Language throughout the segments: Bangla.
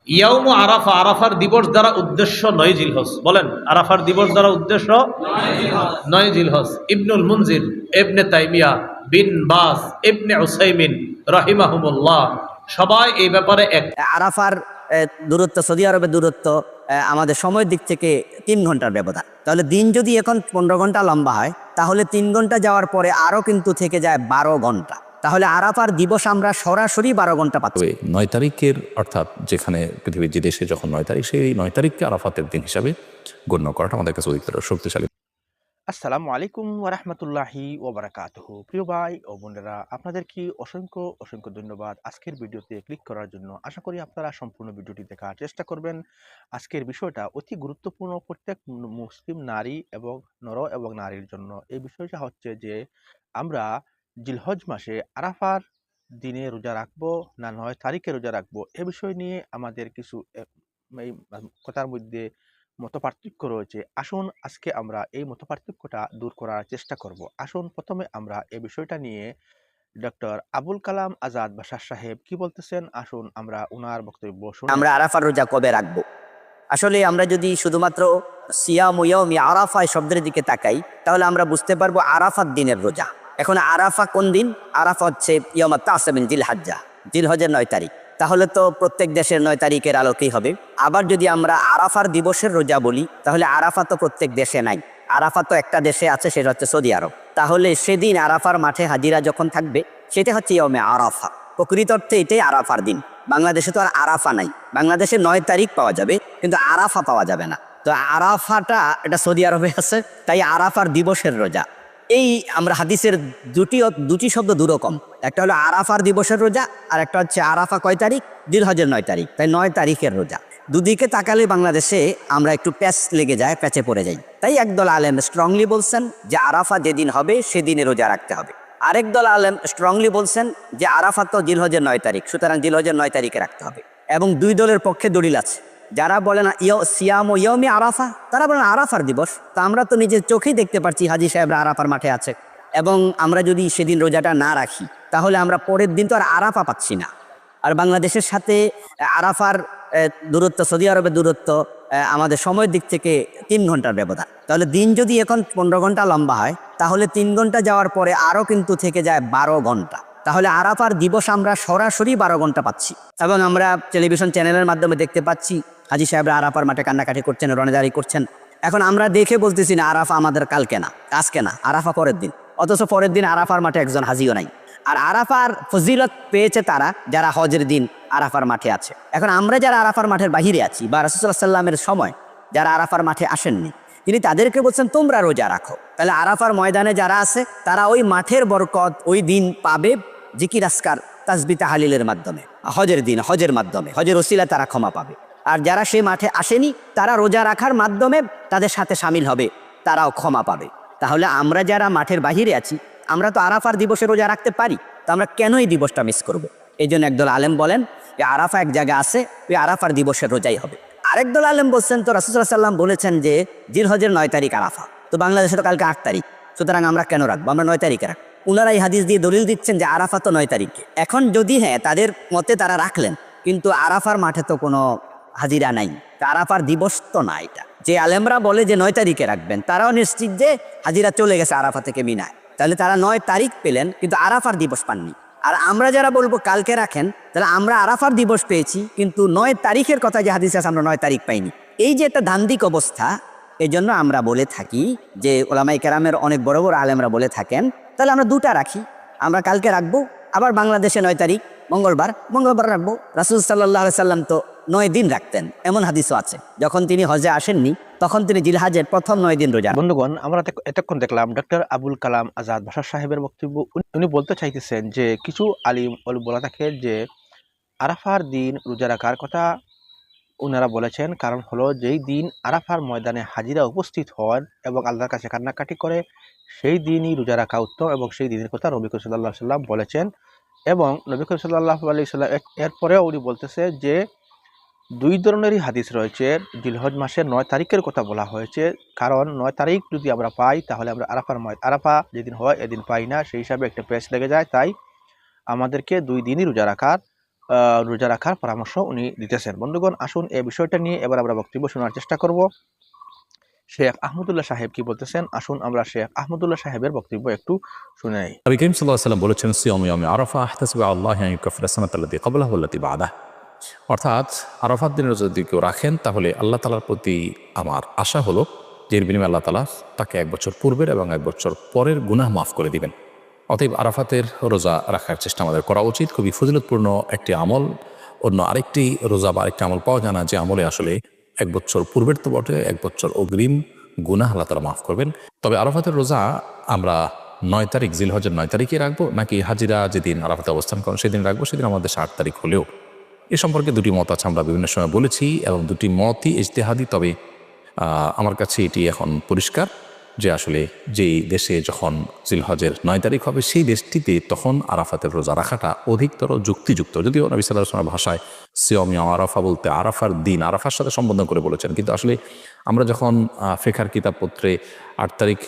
ইয়াউমু আরাফা, আরাফার দিবস দ্বারা উদ্দেশ্য ৯ জিলহজ। বলেন, আরাফার দিবস দ্বারা উদ্দেশ্য ৯ জিলহজ। ইবনুল মুনজির, ইবনে তাইমিয়া, বিন বাস, ইবনে উসাইমিন রাহিমাহুমুল্লাহ সবাই এই ব্যাপারে এক। আরাফার দূরত্ব, সৌদি আরবের দূরত্ব আমাদের সময়ের দিক থেকে ৩ ঘন্টার ব্যবধান। তাহলে দিন যদি এখন ১৫ ঘন্টা লম্বা হয়, তাহলে ৩ ঘন্টা যাওয়ার পরে আরও কিন্তু থেকে যায় ১২ ঘন্টা। তাহলে আরাফার দিবস আমরা সরাসরি ১২ ঘন্টা পাচ্ছি। ৯ তারিখের, অর্থাৎ যেখানে পৃথিবীর যে দেশে যখন ৯ তারিখ, সেই ৯ তারিখকে আরাফাতের দিন হিসাবে গণ্য করাটা আমাদের কাছে অধিকতর শক্তিশালী। আসসালামু আলাইকুম ওরহমতুল্লাহি ওবরাকাতুহু। প্রিয় ভাই ও বোনেরা, আপনাদের কি অসংখ্য অসংখ্য ধন্যবাদ আজকের ভিডিওতে ক্লিক করার জন্য। আশা করি আপনারা সম্পূর্ণ ভিডিওটি দেখার চেষ্টা করবেন। আজকের বিষয়টা অতি গুরুত্বপূর্ণ প্রত্যেক মুসলিম নারী এবং নর এবং নারীর জন্য। এই বিষয়টা হচ্ছে যে আমরা জিলহজ মাসে আরাফার দিনে রোজা রাখবো না ৯ তারিখে রোজা রাখবো, এ বিষয় নিয়ে আমাদের কিছু এই কথার মধ্যে মতপার্থক্য রয়েছে। আসুন আজকে আমরা এই মতপার্থক্যটা দূর করার চেষ্টা করব। আসুন প্রথমে আমরা এই বিষয়টা নিয়ে ডক্টর আবুল কালাম আজাদ বাশার সাহেব কি বলতেছেন, আসুন আমরা ওনার বক্তব্য শুনে আমরা আরাফার রোজা কবে রাখবো? আসলে আমরা যদি শুধুমাত্র সিয়াম ইয়াউমি আরাফা শব্দের দিকে তাকাই, তাহলে আমরা বুঝতে পারবো আরাফার দিনের রোজা। এখন আরাফা কোন দিন? আরাফা হচ্ছে ইয়াউমুত তাসা মিন জিলহজ্জা, জিলহজের ৯ তারিখ। তাহলে তো প্রত্যেক দেশের ৯ তারিখের আলোকেই হবে। আবার যদি আমরা আরাফার দিবসের রোজা বলি, তাহলে আরাফা তো প্রত্যেক দেশে নাই। আরাফা তো একটা দেশে আছে, সেটা হচ্ছে সৌদি আরব। তাহলে সেদিন আরাফার মাঠে হাজিরা যখন থাকবে, সেটা হচ্ছে ইয়াউমে আরাফা। প্রকৃত অর্থে এটাই আরাফার দিন। বাংলাদেশে তো আর আরাফা নাই। বাংলাদেশে ৯ তারিখ পাওয়া যাবে, কিন্তু আরাফা পাওয়া যাবে না। তো আরাফাটা এটা সৌদি আরবে আছে, তাই আরাফার দিবসের রোজা। এই আমরা হাদিসের দুটি শব্দ দুরকম। একটা হলো আরাফার দিবসের রোজা, আর একটা হচ্ছে আরাফা কয় তারিখ? জিলহজের ৯ তারিখ। তাই ৯ তারিখের রোজা। দুদিকে তাকালে বাংলাদেশে আমরা একটু প্যাচ লেগে যায়, প্যাচে পড়ে যাই। তাই একদল আলেম স্ট্রংলি বলছেন যে আরাফা যেদিন হবে সেদিনে রোজা রাখতে হবে। আরেক দল আলেম স্ট্রংলি বলছেন যে আরাফা তো জিলহজের ৯ তারিখ, সুতরাং জিলহজের ৯ তারিখে রাখতে হবে। এবং দুই দলের পক্ষে দলিল আছে। যারা বলেন সিয়াম ও ইয়াউমি আরাফা, তারা বলেন আরাফার দিবস। তা আমরা তো নিজের চোখেই দেখতে পাচ্ছি হাজী সাহেবরা আরাফার মাঠে আছে। এবং আমরা যদি সেদিন রোজাটা না রাখি, তাহলে আমরা পরের দিন তো আর আরাফা পাচ্ছি না। আর বাংলাদেশের সাথে আরাফার দূরত্ব, সৌদি আরবের দূরত্ব আমাদের সময়ের দিক থেকে ৩ ঘন্টার ব্যবধান। তাহলে দিন যদি এখন ১৫ ঘন্টা লম্বা হয়, তাহলে ৩ ঘন্টা যাওয়ার পরে আরও কিন্তু থেকে যায় ১২ ঘন্টা। তাহলে আরাফার দিবস আমরা সরাসরি ১২ ঘন্টা পাচ্ছি। এবং আমরা টেলিভিশন চ্যানেলের মাধ্যমে দেখতে পাচ্ছি হাজী সাহেবরা আরাফার মাঠে কান্নাকাটি করছেন, রনেদারি করছেন। এখন আমরা দেখে বলতেছি না আরাফা আমাদের কালকে না, আজকে না, আরাফা পরের দিন। অথচ পরের দিন আরাফার মাঠে একজন হাজিও নাই। আর আরাফার ফজিলত পেয়েছে তারা যারা হজের দিন আরাফার মাঠে আছে। এখন আমরা যারা আরাফার মাঠের বাহিরে আছি, বা রাসূলুল্লাহ সাল্লামের সময় যারা আরাফার মাঠে আসেননি, তিনি তাদেরকে বলছেন তোমরা রোজা রাখো। তাহলে আরাফার ময়দানে যারা আছে, তারা ওই মাঠের বরকত ওই দিন পাবে জিকির আসকার তাসবিহ তাহলিলের মাধ্যমে। হজের দিন হজের মাধ্যমে, হজের ওসিলা তারা ক্ষমা পাবে। আর যারা সেই মাঠে আসেনি, তারা রোজা রাখার মাধ্যমে তাদের সাথে সামিল হবে, তারাও ক্ষমা পাবে। তাহলে আমরা যারা মাঠের বাহিরে আছি, আমরা তো আরাফার দিবসে রোজা রাখতে পারি, তো আমরা কেন এই দিবসটা মিস করব? এই জন্য একদল আলেম বলেন যে আরাফা এক জায়গা আছে, ওই আরাফার দিবসের রোজাই হবে। আরেক দল আলেম বলছেন তো রাসূলুল্লাহ সাল্লাম বলেছেন যে জিলহজের ৯ তারিখ আরাফা, তো বাংলাদেশে তো কালকে ৮ তারিখ, সুতরাং আমরা কেন রাখবো? আমরা ৯ তারিখে রাখবো। ওনারা এই হাদিস দিয়ে দলিল দিচ্ছেন যে আরাফা তো ৯ তারিখে। এখন যদি হ্যাঁ তাদের মতে তারা রাখলেন, কিন্তু আরাফার মাঠে তো কোনো হাজিরা নাই, আরাফার দিবস তো না। এটা যে আলেমরা বলে যে ৯ তারিখে রাখবেন, তারাও নিশ্চিত যে হাজিরা চলে গেছে আরাফা থেকে মিনায়। তাহলে তারা ৯ তারিখ পেলেন, কিন্তু আরাফার দিবস পাননি। আর আমরা যারা বলবো কালকে রাখেন, তাহলে আমরা আরাফার দিবস পেয়েছি, কিন্তু ৯ তারিখের কথা যে হাদিস আছে আমরা ৯ তারিখ পাইনি। এই যে একটা ধান্দিক অবস্থা, এই জন্য আমরা বলে থাকি যে ওলামায়ে কেরামের অনেক বড় বড় আলেমরা বলে থাকেন তাহলে আমরা দুটা রাখি, আমরা কালকে রাখবো, আবার বাংলাদেশে ৯ তারিখ মঙ্গলবার রাখবো। রাসূল সাল্লাল্লাহু আলাইহি সাল্লাম তো ৯ দিন রাখতেন, এমন হাদিসও আছে। যখন তিনি হজে আসেননি, তখন তিনি জিলহজের প্রথম 9 দিন রোজা। বন্ধুগণ, আমরা এতক্ষণ দেখলাম ডক্টর আবুল কালাম আজাদ বাশার সাহেবের বক্তব্য। উনি বলতে চাইতেছেন যে কিছু আলিম বলা থাকে যে আরাফার দিন রোজা রাখার কথা ওনারা বলেছেন, কারণ হলো যেই দিন আরাফার ময়দানে হাজিরা উপস্থিত হন এবং আল্লাহর কাছে কান্নাকাটি করে, সেই দিনই রোজা রাখা উত্তম এবং সেই দিনের কথা নবী করিম সাল্লাল্লাহু আলাইহি সাল্লাম বলেছেন। এবং নবী করিম সাল্লাল্লাহু আলাইহি সাল্লাম এরপরেও উনি বলতেছে যে দুই ধরনেরই হাদিস রয়েছে। জিলহজ মাসের ৯ তারিখের কথা বলা হয়েছে, কারণ ৯ তারিখ যদি আমরা পাই, তাহলে আমরা আরাফা যেদিন হয় এদিন পাই না, সেই হিসাবে একটা পেচ লেগে যায়। তাই আমাদেরকে 2 দিনই রোজা রাখার রোজা রাখার পরামর্শ উনি দিতেছেন। বন্ধুগণ, আসুন এই বিষয়টা নিয়ে এবার আমরা বক্তব্য শোনার চেষ্টা করব। শেখ আহমদুল্লাহ সাহেব কি বলতেছেন, আসুন আমরা শেখ আহমদুল্লাহ সাহেবের বক্তব্য একটু শুনে নেই। নবী করিম সাল্লাল্লাহু আলাইহি ওয়াসাল্লাম বলেছেন, সিয়ামু ইয়াউমি আরাফা আহতাসিবু আল্লাহি আন ইউকাফিরা সানাতাল লাতী ক্বাবলাহু ওয়াল্লাতী বা'দাহ। অর্থাৎ আরাফাত দিনের রোজা যদি কেউ রাখেন তাহলে আল্লাহ তাআলার প্রতি আমার আশা হলো যে এর বিনিময়ে আল্লাহ তাআলা তাকে 1 বছর পূর্বের এবং 1 বছর পরের গুনাহ মাফ করে দিবেন। অতএব আরাফাতের রোজা রাখার চেষ্টা আমাদের করা উচিত। খুবই ফজিলতপূর্ণ একটি আমল। অন্য আরেকটি রোজা বা আরেকটি আমল পাওয়া যায় না যে আমলে আসলে 1 বছর পূর্বের তো বটে, 1 বছর অগ্রিম গুনাহ আল্লাহ তাআলা মাফ করবেন। তবে আরাফাতের রোজা আমরা 9 তারিখ, জিলহজের 9 তারিখে রাখবো নাকি হাজিরা যেদিন আরাফাতে অবস্থান করেন সেদিন রাখবো, সেদিন আমাদের 8 তারিখ হলেও। এ সম্পর্কে দুটি মত আছে, আমরা বিভিন্ন সময় বলেছি, এবং দুটি মতই ইজতিহাদি। তবে আমার কাছে এটি এখন পরিষ্কার যে আসলে যেই দেশে যখন জিলহজের 9 তারিখ হবে সেই দেশটিতে তখন আরাফাতের রোজা রাখাটা অধিকতর যুক্তিযুক্ত। যদিও নবী সাল্লাল্লাহু আলাইহি ওয়াসাল্লামের ভাষায় সিয়াম ইয়াউম আরাফা বলতে আরাফার দিন, আরাফার সাথে সম্বোধন করে বলেছেন, কিন্তু আসলে আমরা যখন ফিকহের কিতাবপত্রে 8 তারিখ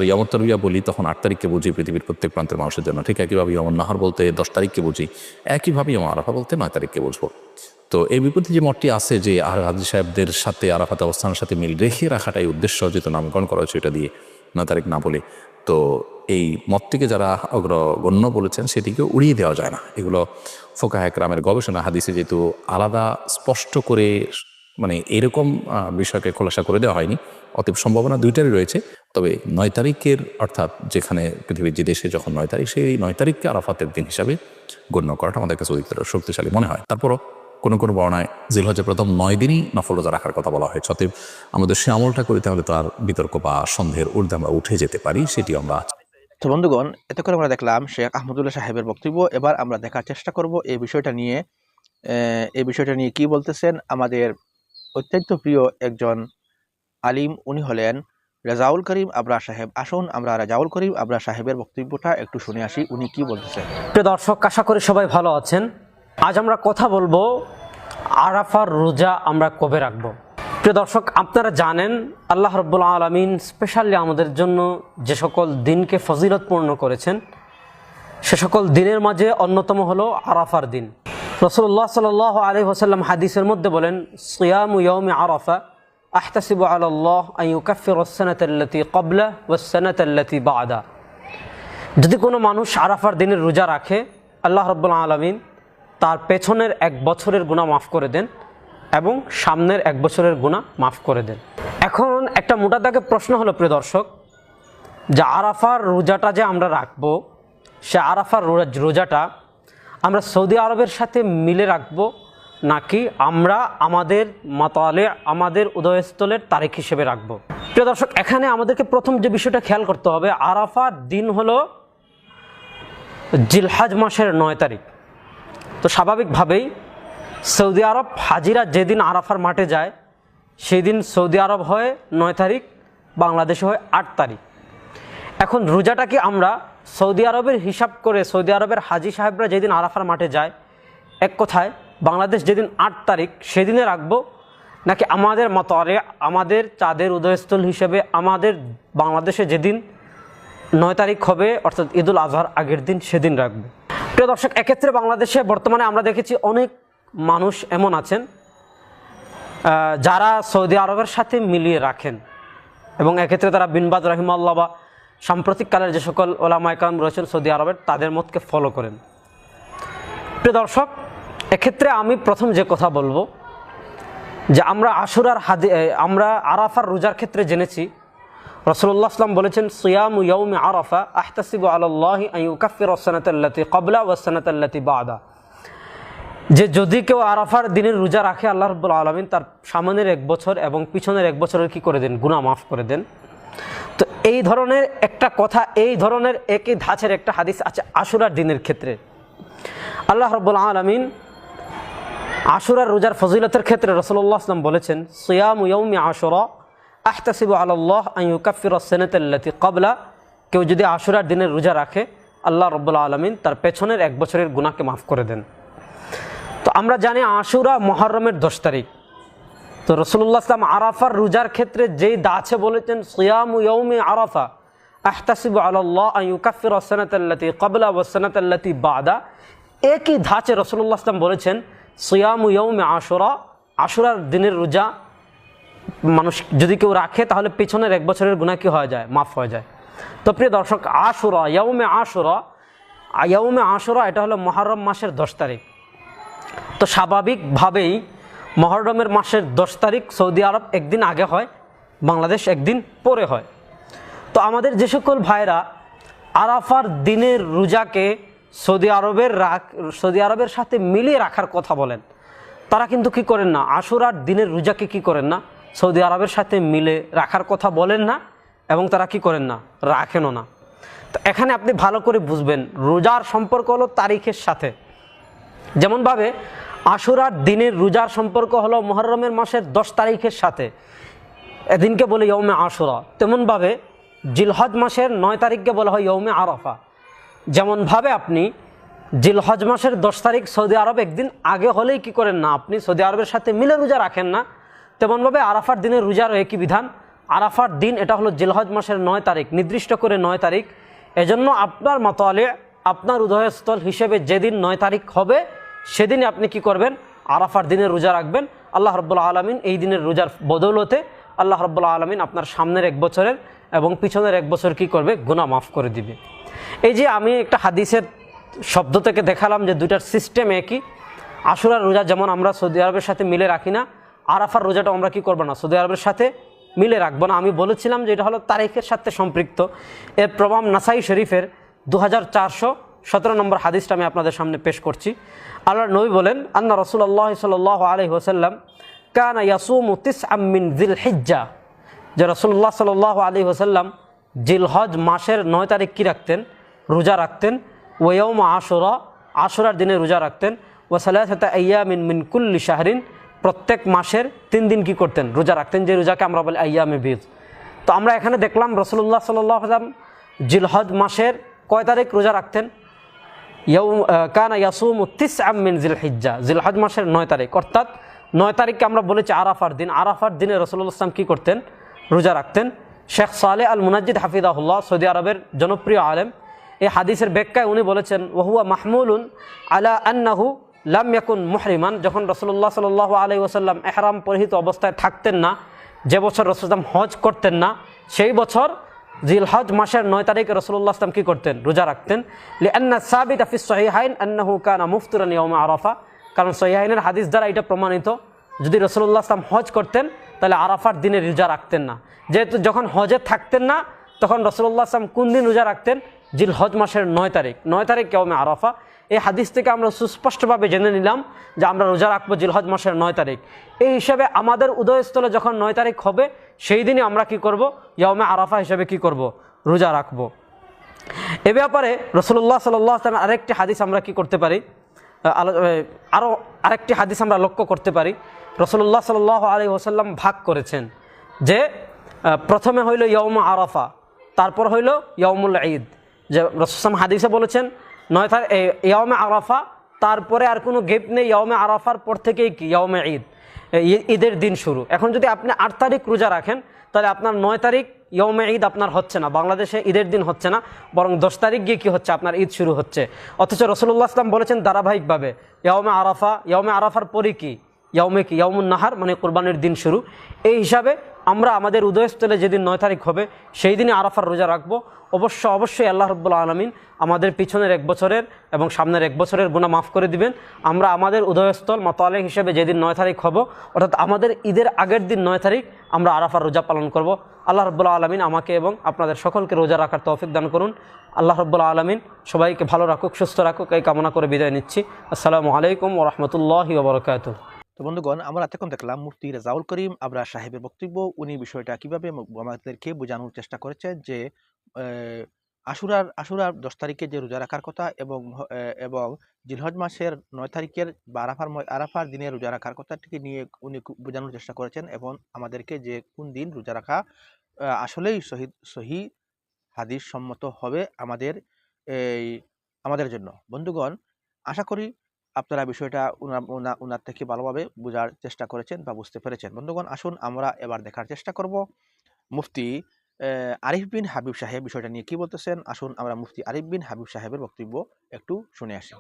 ইয়ামুত তারবিয়া বলি তখন 8 তারিখকে বুঝি পৃথিবীর প্রত্যেক প্রান্তের মানুষের জন্য। ঠিক একইভাবে ইয়ামুন নাহর বলতে 10 তারিখকে বুঝি, একইভাবে ইয়াউম আরাফা বলতে 9 তারিখকে বুঝবো। তো এই বিপরীতে যে মতটি আছে যে হাজী সাহেবদের সাথে আরাফাতে অবস্থানের সাথে মিল রেখে রাখাটাই উদ্দেশ্য, যেহেতু নামকরণ করা হয়েছে এটা দিয়ে 9 তারিখ না বলে, তো এই মতটিকে যারা অগ্রগণ্য বলেছেন সেটিকে উড়িয়ে দেওয়া যায় না। এগুলো ফোকাহে কেরামের গবেষণা, হাদিসে যেহেতু আলাদা স্পষ্ট করে মানে এরকম বিষয়কে খোলাসা করে দেওয়া হয়নি, অতএব সম্ভাবনা দুইটারই রয়েছে। তবে 9 তারিখের অর্থাৎ যেখানে পৃথিবীর যে দেশে যখন 9 তারিখ, সেই 9 তারিখকে আরাফাতের দিন হিসাবে গণ্য করাটা আমাদের কাছে অধিকতর শক্তিশালী মনে হয়। তারপরও কোনো কোনো বর্ণায় জিলহজের প্রথম 9 দিনই নফল রোজা রাখার কথা বলা হয়েছে। অতএব আমাদের সে আমলটা করি তাহলে তো আর বিতর্ক বা সন্দেহের ঊর্ধ্বে আমরা উঠে যেতে পারি, সেটি আমরা। তো বন্ধুগণ, এতে করে আমরা দেখলাম শেখ আহমদুল্লাহ সাহেবের বক্তব্য। এবার আমরা দেখার চেষ্টা করব এই বিষয়টা নিয়ে কি বলতেছেন আমাদের অত্যন্ত প্রিয় একজন আলিম, উনি হলেন রেজাউল করিম আবরার সাহেব। আসুন আমরা রেজাউল করিম আবরার সাহেবের বক্তব্যটা একটু শুনে আসি, উনি কি বলতেছেন। প্রিয় দর্শক, আশা করি সবাই ভালো আছেন। আজ আমরা কথা বলবো আরাফার রোজা আমরা কবে রাখবো। প্রিয় দর্শক, আপনারা জানেন আল্লাহ রাব্বুল আলামিন স্পেশালি আমাদের জন্য যে সকল দিনকে ফজিলতপূর্ণ করেছেন সে সকল দিনের মাঝে অন্যতম হলো আরাফার দিন। রাসূলুল্লাহ সাল্লাল্লাহু আলাইহি ওয়াসাল্লাম হাদিসের মধ্যে বলেন, সিয়ামু ইয়াউমি আরাফা আহতাসিবু আলাল্লাহ আন ইউকাফিরা আস-সানাতা আল্লাতী ক্বাবলা ওয়াস-সানাতা আল্লাতী বা'দা। যদি কোনো মানুষ আরাফার দিনের রোজা রাখে, আল্লাহ রাব্বুল আলামিন তার পেছনের 1 বছরের গুনাহ মাফ করে দেন এবং সামনের 1 বছরের গুনাহ মাফ করে দেন। এখন একটা মোটা দাগে প্রশ্ন হলো প্রিয় দর্শক, যে আরাফার রোজাটা যে আমরা রাখবো, সে আরাফার রোজাটা আমরা সৌদি আরবের সাথে মিলে রাখবো নাকি আমরা আমাদের মাতালে, আমাদের উদয়স্থলের তারিখ হিসেবে রাখবো। প্রিয় দর্শক, এখানে আমাদেরকে প্রথম যে বিষয়টা খেয়াল করতে হবে, আরাফার দিন হলো জিলহজ মাসের 9 তারিখ। তো স্বাভাবিকভাবেই সৌদি আরব হাজিরা যেদিন আরাফার মাঠে যায় সেই দিন সৌদি আরব হয় 9 তারিখ, বাংলাদেশে হয় 8 তারিখ। এখন রোজাটা কি আমরা সৌদি আরবের হিসাব করে সৌদি আরবের হাজি সাহেবরা যেদিন আরাফার মাঠে যায়, এক কথায় বাংলাদেশ যেদিন 8 তারিখ সেদিনে রাখবো, নাকি আমাদের মতরে আমাদের চাঁদের উদয়স্থল হিসেবে আমাদের বাংলাদেশে যেদিন 9 তারিখ হবে অর্থাৎ ঈদুল আজহার আগের দিন সেদিন রাখবো। প্রিয় দর্শক, এক্ষেত্রে বাংলাদেশে বর্তমানে আমরা দেখেছি অনেক মানুষ এমন আছেন যারা সৌদি আরবের সাথে মিলিয়ে রাখেন, এবং এক্ষেত্রে তারা বিন বাজ রাহিমাহুল্লাহ বা সাম্প্রতিককালের যে সকল ওলামায়ে কেরাম রয়েছেন সৌদি আরবের, তাদের মতকে ফলো করেন। প্রিয় দর্শক, এক্ষেত্রে আমি প্রথম যে কথা বলবো যে আমরা আমরা আরাফার রোজার ক্ষেত্রে জেনেছি রাসূলুল্লাহ সাল্লাল্লাহু আলাইহি ওয়াসাল্লাম বলেছেন, সিয়ামু ইয়াউমি আরাফা আহতাসিবু আলাল্লাহি আন ইউকাফিরা আস-সানাতা আল্লাতী ক্বাবলা ওয়াস-সানাতা আল্লাতী বা'দা। যে যদি কেউ আরাফার দিনের রোজা রাখে, আল্লাহ রাব্বুল আলামিন তার সামনের 1 বছর এবং পিছনের 1 বছরের কি করে দেন, গুনাহ মাফ করে দেন। তো এই ধরনের একটা কথা, এই ধরনের একই ধাঁচের একটা হাদিস আছে আশুরার দিনের ক্ষেত্রে। আল্লাহ রাব্বুল আলামিন আশুরার রোজার ফজিলতের ক্ষেত্রে রাসূলুল্লাহ সাল্লাল্লাহু আলাইহি ওয়াসাল্লাম বলেছেন, সিয়ামু ইয়াউমি আশুরা আহতাসিবু আলাল্লাহ আন ইউকাফিরা আস-সানাতা আল্লাতী ক্বাবলা। কেউ যদি আশুরার দিনের রোজা রাখে, আল্লাহ রাব্বুল আলামিন তার পেছনের 1 বছরের গুনাহকে মাফ করে দেন। তো আমরা জানি আশুরা মুহররমের 10 তারিখ। তো রাসূলুল্লাহ সাল্লাল্লাহু আলাইহি ওয়াসাল্লাম আরাফার রোজার ক্ষেত্রে যেই দাঁচে বলেছেন সিয়ামু ইয়াউমি আরাফা আহতাসিবু আলাল্লাহ আন ইউকাফিরা আস-সানাতা আল্লাতী ক্বাবলা ওয়াস-সানাতা আল্লাতী বা'দা, একই ধাঁচে রাসূলুল্লাহ সাল্লাল্লাহু আলাইহি ওয়াসাল্লাম বলেছেন সিয়ামু ইয়াউমি আশুরা, আশুরার দিনের রোজা মানুষ যদি কেউ রাখে তাহলে পেছনের 1 বছরের গুনাহ কি হয়ে যায়, মাফ হয়ে যায়। তো প্রিয় দর্শক, আশুরা, ইয়াউমে আশুরা এটা হলো মুহররম মাসের 10 তারিখ। তো স্বাভাবিকভাবেই মুহররমের মাসের 10 তারিখ সৌদি আরব একদিন আগে হয়, বাংলাদেশ একদিন পরে হয়। তো আমাদের যে সকল ভাইরা আরাফার দিনের রোজাকে সৌদি আরবের সাথে মিলিয়ে রাখার কথা বলেন, তারা কিন্তু কি করেন না, আশুরার দিনের রোজাকে কি করেন না, সৌদি আরবের সাথে মিলে রাখার কথা বলেন না, এবং তারা কি করেন না, রাখেনও না। তো এখানে আপনি ভালো করে বুঝবেন রোজার সম্পর্ক হলো তারিখের সাথে। যেমনভাবে আশুরার দিনের রোজার সম্পর্ক হলো মুহররমের মাসের 10 তারিখের সাথে, এদিনকে বলে ইয়ৌমে আশুরা। তেমনভাবে জিলহজ মাসের 9 তারিখকে বলা হয় ইয়ৌমে আরাফা। যেমনভাবে আপনি জিলহজ মাসের 10 তারিখ সৌদি আরব একদিন আগে হলেই কি করেন না, আপনি সৌদি আরবের সাথে মিলে রোজা রাখেন না, তেমনভাবে আরাফার দিনের রোজারও একই বিধান। আরাফার দিন এটা হলো জিলহজ মাসের 9 তারিখ, নির্দিষ্ট করে 9 তারিখ। এজন্য আপনার মাতালে, আপনার উদয়স্থল হিসেবে যেদিন 9 তারিখ হবে সেদিনই আপনি কি করবেন, আরাফার দিনের রোজা রাখবেন। আল্লাহ রাব্বুল আলামিন এই দিনের রোজার বদৌলতে আল্লাহ রাব্বুল আলামিন আপনার সামনের 1 বছরের এবং পিছনের 1 বছর কি করবে, গুনাহ মাফ করে দিবে। এই যে আমি একটা হাদিসের শব্দ থেকে দেখালাম যে দুইটার সিস্টেম একই। আশুরার রোজা যেমন আমরা সৌদি আরবের সাথে মিলে রাখি না, আরাফার রোজাটা আমরা কি করব না, সৌদি আরবের সাথে মিলে রাখবো না। আমি বলেছিলাম যে এটা হলো তারিখের সাথে সম্পৃক্ত। এর প্রমাণ নাসাই শরীফের 2417 নম্বর হাদিসটা আমি আপনাদের সামনে পেশ করছি। আল্লাহর নবী বলেন, আন্না রাসূলুল্লাহ সাল্লাল্লাহু আলাইহি ওয়াসাল্লাম কানা ইয়াসুমু তিসআম মিন যিলহিজ্জা, যে রাসূলুল্লাহ সাল্লাল্লাহু আলাইহি ওয়াসাল্লাম জিলহজ মাসের 9 তারিখ কি রাখতেন, রোজা রাখতেন। ওয়া ইয়াউমা আশুরা, আশুরার দিনে রোজা রাখতেন। ওয়া সালাসাতা আইয়ামিন মিন কুল্লি শাহরিন, প্রত্যেক মাসের 3 দিন কি করতেন, রোজা রাখতেন, যে রোজাকে আমরা বলি আইয়ামে বীজ। তো আমরা এখানে দেখলাম রাসূলুল্লাহ সাল্লাল্লাহু আলাইহি ওয়াসাল্লাম জিলহজ মাসের কয় তারিখ রোজা রাখতেন, কানা ইয়াসুমু তিসআম মিন যিলহিজ্জা, জিলহজ মাসের 9 তারিখ, অর্থাৎ 9 তারিখকে আমরা বলেছি আরাফার দিন। আরাফার দিনে রাসূলুল্লাহ সাল্লাল্লাহু আলাইহি ওয়াসাল্লাম কি করতেন, রোজা রাখতেন। শেখ সালেহ আল মুনাজ্জিদ হাফিজাহুল্লাহ, সৌদি আরবের জনপ্রিয় আলেম, এই হাদিসের ব্যাখ্যায় উনি বলেছেন, ওয়াহুয়া মাহমুলুন আলা আন্নাহু লাম ইয়াকুন মুহরিমান, যখন রাসূলুল্লাহ সাল্লাল্লাহু আলাইহি ওয়াসাল্লাম ইহরাম পরিহিত অবস্থায় থাকতেন না, যে বছর রাসূলুল্লাহ হজ করতেন না, সেই বছর জিলহজ মাসের 9 তারিখে রাসূলুল্লাহ সাল্লাল্লাহু কি করতেন, রোজা রাখতেন। লিআন্না সাবিতা ফিস সহিহাইন আন্নাহু কানা মুফতিরান ইয়াউম আরাফা, কারণ সহিহাইনের হাদিস দ্বারা এটা প্রমাণিত, যদি রাসূলুল্লাহ সাল্লাল্লাহু হজ করতেন তাহলে আরাফার দিনে রোজা রাখতেন না। যেহেতু যখন হজে থাকতেন না তখন রাসূলুল্লাহ সাল্লাল্লাহু কোন দিন রোজা রাখতেন, জিলহজ মাসের 9 তারিখ, 9 তারিখ ইয়াউমে আরাফা। এই হাদিস থেকে আমরা সুস্পষ্টভাবে জেনে নিলাম যে আমরা রোজা রাখবো জিলহজ মাসের 9 তারিখ। এই হিসাবে আমাদের উদয়স্থলে যখন 9 তারিখ হবে সেই দিনই আমরা কি করব, ইয়াউমে আরাফা হিসেবে কি করব, রোজা রাখবো। এ ব্যাপারে রাসূলুল্লাহ সাল্লাল্লাহু আলাইহি ওয়াসাল্লাম আরেকটি হাদিস আমরা কি করতে পারি, আরও আরেকটি হাদিস আমরা লক্ষ্য করতে পারি। রাসূলুল্লাহ সাল্লাল্লাহু আলাইহি ওয়াসাল্লাম ভাগ করেছেন যে প্রথমে হইল ইয়াউম আরাফা, তারপর হইল ইয়াউমুল ঈদ। যে রাসূল হাদিসে বলেছেন 9 তারিখ ইয়াউমে আরাফা, তারপরে আর কোনো গ্যাপ নেই, ইয়াউমে আরাফার পর থেকেই কি ইয়াউমে ঈদ, ঈদের দিন শুরু। এখন যদি আপনি 8 তারিখ রোজা রাখেন তাহলে আপনার 9 তারিখ ইয়াউমে ঈদ আপনার হচ্ছে না, বাংলাদেশে ঈদের দিন হচ্ছে না, বরং 10 তারিখ গিয়ে কি হচ্ছে, আপনার ঈদ শুরু হচ্ছে। অথচ রাসূলুল্লাহ সাল্লাল্লাহু আলাইহি ওয়াসাল্লাম বলেছেন ধারাবাহিকভাবে ইয়াউমে আরাফা, ইয়াউমে আরাফার পরে কি ইয়াউমে কি ইয়াউমুন নাহার, মানে কোরবানির দিন শুরু। এই হিসাবে আমরা আমাদের উদয়স্থলে যেদিন 9 তারিখ হবে সেই দিনই আরাফার রোজা রাখবো। অবশ্যই আল্লাহ রাব্বুল আলামিন আমাদের পিছনের 1 বছরের এবং সামনের 1 বছরের গুনাহ মাফ করে দিবেন। আমরা আমাদের উদয়স্থল মাতালে হিসেবে যেদিন 9 তারিখ হব, অর্থাৎ আমাদের ঈদের আগের দিন 9 তারিখ আমরা আরাফার রোজা পালন করব। আল্লাহ রাব্বুল আলামিন আমাকে এবং আপনাদের সকলকে রোজা রাখার তৌফিক দান করুন। আল্লাহ রাব্বুল আলামিন সবাইকে ভালো রাখুক, সুস্থ রাখুক, এই কামনা করে বিদায় নিচ্ছি। আসসালামু আলাইকুম ওয়া রাহমাতুল্লাহি ওয়া বারাকাতুহু। তো বন্ধুগণ, আমরা এতক্ষণ দেখলাম মুফতি রেজাউল করিম আবরার সাহেবের বক্তব্য। উনি বিষয়টা কিভাবে আমাদেরকে বোঝানোর চেষ্টা করেছেন যে আশুরার 10 তারিখে যে রোজা রাখার কথা এবং জিলহজ মাসের 9 তারিখের বা আরাফার দিনে রোজা রাখার কথাটিকে নিয়ে উনি বোঝানোর চেষ্টা করেছেন, এবং আমাদেরকে যে কোন দিন রোজা রাখা আসলেই সহি হাদিস সম্মত হবে আমাদের জন্য। বন্ধুগণ, আশা করি আপনারা বিষয়টা উনার থেকে ভালোভাবে বোঝার চেষ্টা করেছেন বা বুঝতে পেরেছেন। বন্ধুগণ, আসুন আমরা এবার দেখার চেষ্টা করব মুফতি আরিফ বিন হাবিব সাহেব বিষয়টা নিয়ে কি বলতেছেন। আসুন আমরা মুফতি আরিফ বিন হাবিব সাহেবের বক্তব্য একটু শুনে আসি।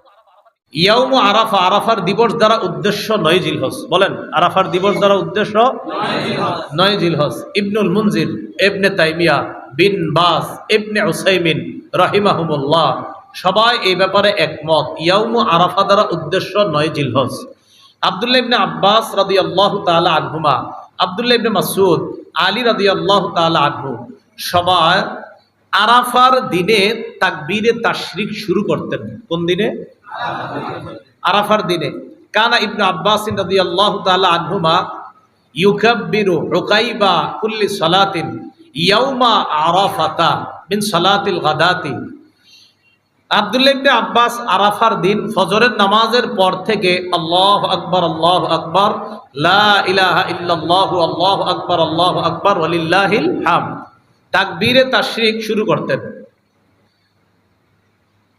ইয়াউমু আরাফা, আরাফার দিবস দ্বারা উদ্দেশ্য 9 জিলহজ। বলেন, আরাফার দিবস দ্বারা উদ্দেশ্য 9 জিলহজ। ইবনুল মুনজির, ইবনে তাইমিয়া, বিন বাস, ইবনে উসাইমিন রাহিমাহুমুল্লাহ সবাই এই ব্যাপারে একমত। ইয়াউমু আরাফা দ্বারা উদ্দেশ্য 9 জিলহজ। আব্দুল্লাহ ইবনে আব্বাস রাদিয়াল্লাহু তাআলা আনহুমা, আব্দুল্লাহ ইবনে মাসউদ, আলী রাদিয়াল্লাহু তাআলা আনহু সবাই আরাফার দিনে তাকবীরে তাশরিক শুরু করতেন। কোন দিনে? আরাফার দিনে। কানা ইবনে আব্বাস রাদিয়াল্লাহু তাআলা আনহুমা ইউকাব্বিরু উকাইবা কুল্লি সালাতিন ইয়াউমা আরাফাতা মিন সালাতিল গাদাতি। আব্দুল্লাহ ইবনে আব্বাস আরাফার দিন ফজরের নামাজের পর থেকে আল্লাহু আকবার, আল্লাহু আকবার, লা ইলাহা ইল্লাল্লাহু, আল্লাহু আকবার ওয়ালিল্লাহিল হামদ তাকবীরে তাশরিক শুরু করতেন।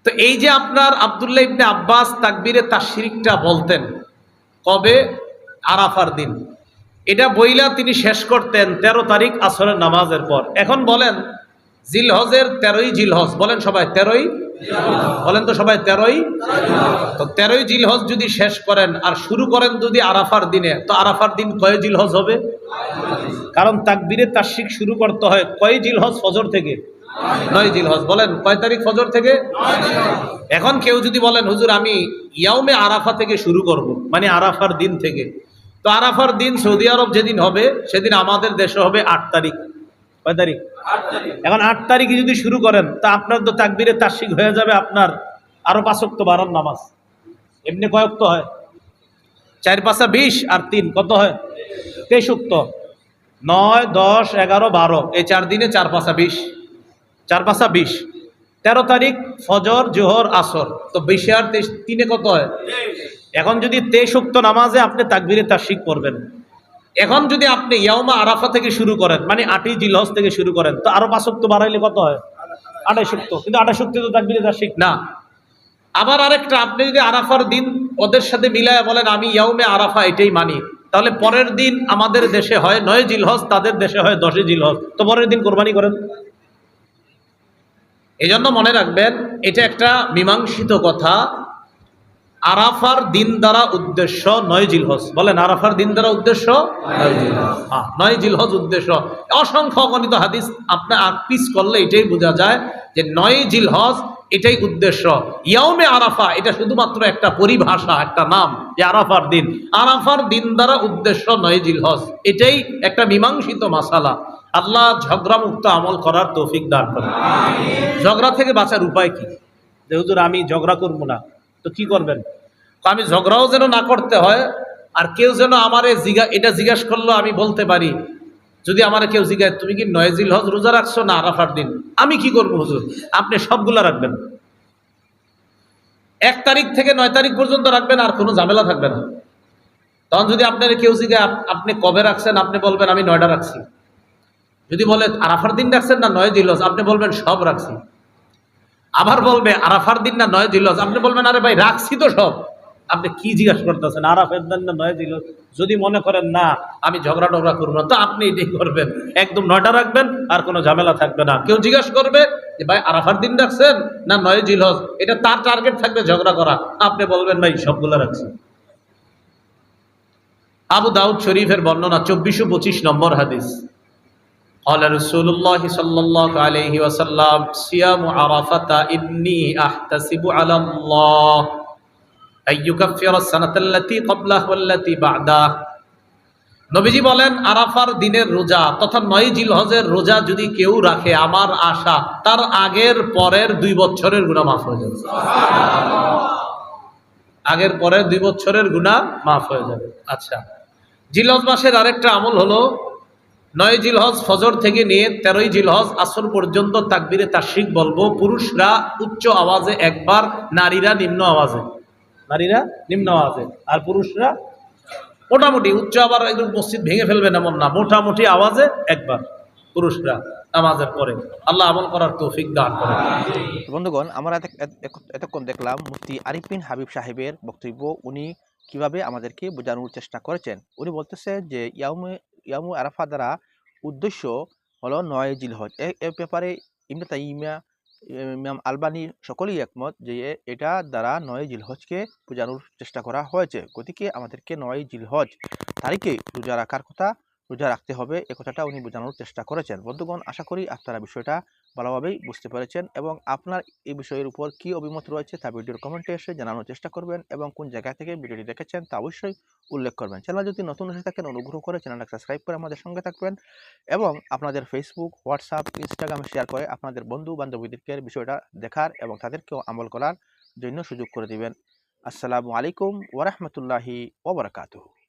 তো এই যে আপনার আব্দুল্লাহ ইবনে আব্বাস তাকবীরে তাশরিকটা বলতেন কবে? আরাফার দিন। এটা বইলা তিনি শেষ করতেন 13 তারিখ আসরের নামাজের পর। এখন বলেন, জিলহজের 13ই জিলহজ, বলেন সবাই 13ই, বলেন তো সবাই 13ই। তো 13ই জিলহজ যদি শেষ করেন আর শুরু করেন যদি আরাফার দিনে, তো আরাফার দিন কয় জিলহজ হবে? কারণ তাকবীরে তাশরিক শুরু করতে হয় কয় জিলহজ? ফজর থেকে 9 জিলহজ। বলেন কয় তারিখ? ফজর থেকে। এখন কেউ যদি বলেন হুজুর আমি ইয়াউমে আরাফা থেকে শুরু করব, মানে আরাফার দিন থেকে, তো আরাফার দিন সৌদি আরব যেদিন হবে সেদিন আমাদের দেশে হবে 8 তারিখ। কয় তারিখ? 8 তারিখ। এখন 8 তারিখে যদি শুরু করেন তা আপনার তো তাকবীরে তাশরিক হয়ে যাবে আপনার আরো 5 ওয়াক্ত বারার নামাজ। এমনি কয় ওয়াক্ত হয়? 4 5 20 আর 3 কত হয়? 23 ওয়াক্ত। 9 10 11 12 এই 4 দিনে 4 5 20, 4 5 20। 13 তারিখ ফজর, জোহর, আসর, তো 20 আর 23 3 কত হয়? এখন যদি 23 ওয়াক্ত নামাজে আপনি তাকবীরে তাশরিক করবেন, এখন যদি আপনি ইয়াউমা আরাফা থেকে শুরু করেন, মানে 8ই জিলহজ থেকে শুরু করেন, তো আরো 5 ওয়াক্ত বাড়াইলে কত হয়? 28 ওয়াক্ত। কিন্তু 28 ওয়াক্ত তো তাকবীরে তাশরিক না। আবার আরেকটা, আপনি যদি আরাফার দিন ওদের সাথে মিলায় বলেন আমি ইয়াউমে আরাফা এটাই মানি, তাহলে পরের দিন আমাদের দেশে হয় 9 জিলহজ, তাদের দেশে হয় 10 জিলহজ, তো পরের দিন কোরবানি করেন। এই জন্য মনে রাখবেন, এটা একটা মীমাংসিত কথা। আরাফার দিন দ্বারা উদ্দেশ্য 9 জিলহজ। বলেন আরাফার দিন দ্বারা উদ্দেশ্য 9 জিলহজ। 9 জিলহজ উদ্দেশ্য। অসংখ্য অগণিত হাদিস আপনি আকপিস করলে এটাই বোঝা যায় যে 9 জিলহজ এটাই উদ্দেশ্য। ইয়াউমে আরাফা এটা শুধুমাত্র একটা পরিভাষা, একটা নাম, যে আরাফার দিন। আরাফার দিন দ্বারা উদ্দেশ্য 9 জিলহজ, এটাই একটা মীমাংসিত মাসালা। আল্লাহ ঝগড়া মুক্ত আমল করার তৌফিক দান করেন। ঝগড়া থেকে বাঁচার উপায় কি? যে হুজুর আমি ঝগড়া করবো না, তো কি করবেন? আমি ঝগড়াও যেন না করতে হয়, আর কেউ যেন আমারে এটা জিজ্ঞাসা করলো আমি বলতে পারি, যদি আমারে কেউ জিজ্ঞাসা তুমি কি 9 জিলহজ রোজা রাখছো না আরাফার দিন, আমি কি করবো হুজুর? আপনি সবগুলা রাখবেন। 1 তারিখ থেকে 9 তারিখ পর্যন্ত রাখবেন, আর কোনো ঝামেলা থাকবে না। তখন যদি আপনার কেউ জিজ্ঞাসা আপনি কবে রাখছেন, আপনি বলবেন আমি 9টা রাখছি। যদি বলে আরাফার দিন রাখছেন না 9 জিলহজ, আপনি বলবেন সব রাখছি। আবার বলবে আরাফার দিন না 9 জিলহজ, আপনি বলবেন আরে ভাই রাখছি তো সব। আপনি কি জিজ্ঞাসা করতেছেন? আরাফের দিন না 9 জিলহজ? যদি মনে করেন না আমি ঝগড়া টগড়া করবো না, তো আপনি এটাই করবেন, একদম 9টা রাখবেন, আর কোনো ঝামেলা থাকবে না। কেউ জিজ্ঞাসা করবে যে ভাই আরাফার দিন রাখছেন না 9 জিলহজ, এটা তার টার্গেট থাকবে ঝগড়া করা, আপনি বলবেন ভাই সবগুলো রাখছি। আবু দাউদ শরীফের বর্ণনা 2425 নম্বর হাদিস। قال رسول الله صلى الله عليه وسلم صيام عرفة إني أحتسب على الله أن يكفر السنة التي قبله والتي بعده। নবীজি বলেন আরাফার দিনের রোজা তথা 9 জিলহজের রোজা যদি কেউ রাখে, আমার আশা তার আগের পরের 2 বছরের গুনাহ মাফ হয়ে যাবে। আগের পরের 2 বছরের গুনাহ মাফ হয়ে যাবে। আচ্ছা, জিলহজ মাসের আরেকটা আমল হলো 9 জিলহজ ফজর থেকে নিয়ে 13ই জিলহজ আসর পর্যন্ত তাকবীরে তাশরিক বলবো। পুরুষরা উচ্চ আওয়াজে একবার, নারীরা নিম্ন আওয়াজে। নারীরা নিম্ন আওয়াজে, আর পুরুষরা মোটামুটি উচ্চ। আবার একদম মসজিদ ভেঙে ফেলবেন এমন না, মোটামুটি আওয়াজে একবার পুরুষরা নামাজের পরে। আল্লাহ আমল করার তৌফিক দান করেন। বন্ধুগণ, আমরা এতক্ষণ দেখলাম মুফতি আরিফ বিন হাবিব সাহেবের বক্তব্য। উনি কিভাবে আমাদেরকে বোঝানোর চেষ্টা করেছেন। উনি বলতেছেন যে ইয়ামু আরাফা দ্বারা উদ্দেশ্য হলো 9 জিলহজ। এ ব্যাপারে ইবনে তাইমিয়া ইমাম আলবানী সকলেই একমত যে এটা দ্বারা 9 জিলহজকে বোঝানোর চেষ্টা করা হয়েছে। গতিকে আমাদেরকে 9 জিলহজ তারিখে রোজা রাখার কথা, রোজা রাখতে হবে, এ কথাটা উনি বোঝানোর চেষ্টা করেছেন। বন্ধুগণ, আশা করি আপনারা বিষয়টা ভালোভাবেই বুঝতে পেরেছেন এবং আপনার এই বিষয়ের উপর কি অভিমত রয়েছে তা ভিডিওর কমেন্টে এসে জানানোর চেষ্টা করবেন এবং কোন জায়গা থেকে ভিডিওটি দেখেছেন তা অবশ্যই উল্লেখ করবেন। চ্যানেল যদি নতুন এসে থাকেন অনুগ্রহ করে চ্যানেলটা সাবস্ক্রাইব করে আমাদের সঙ্গে থাকবেন এবং আপনাদের ফেসবুক, হোয়াটসঅ্যাপ, ইনস্টাগ্রামে শেয়ার করে আপনাদের বন্ধু বান্ধবীদেরকে বিষয়টা দেখার এবং তাদেরকেও আমল করার জন্য সুযোগ করে দিবেন। আসসালামু আলাইকুম ওয়া রাহমাতুল্লাহি ওয়া বারাকাতুহু।